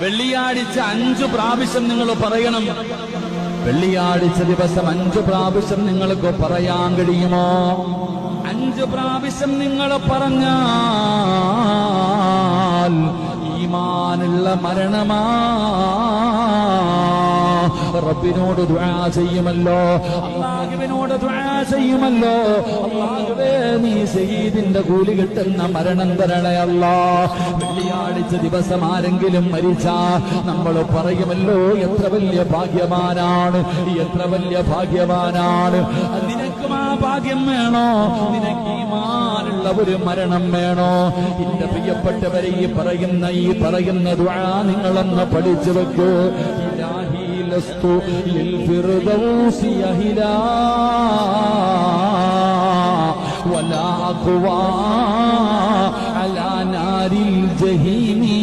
വെള്ളിയാഴ്ച 5 പ്രാവശ്യം നിങ്ങൾ പറയണം. വെള്ളിയാഴ്ച ദിവസം 5 പ്രാവശ്യം നിങ്ങൾക്ക് പറയാൻ കഴിയുമോ? 5 പ്രാവശ്യം നിങ്ങൾ പറഞ്ഞാൽ ഈമാനുള്ള മരണമാ. റബ്ബിനോട് ദുആ ചെയ്യുമല്ലോ, അല്ലാഹുവിനോട് ദുആ ചെയ്യുമല്ലോ, അല്ലാഹുവേ നീ സയ്യിദിന്റെ കൂലി കിട്ടുന്ന മരണം തരണേ അല്ലാഹ്. വെള്ളിയാഴ്ച ദിവസം ആരെങ്കിലും മരിച്ചാ നമ്മൾ പറയുമല്ലോ, എത്ര വലിയ ഭാഗ്യവാനാണ്, എത്ര വലിയ ഭാഗ്യവാനാണ്. നിനക്കും ആ ഭാഗ്യം വേണോ? നിനക്ക് ഈമാനുള്ള ഒരു മരണം വേണോ? എന്റെ പ്രിയപ്പെട്ടവരെ, ഈ പറയുന്ന ദുആ നിങ്ങളൊന്ന് പഠിച്ചു വെക്കൂ. ഇലാഹി ലസ്തു ലിൽഫിർദൗസി അഹിലാ വലാ അഖ്വാ അലാ നാരിൽ ജഹീമി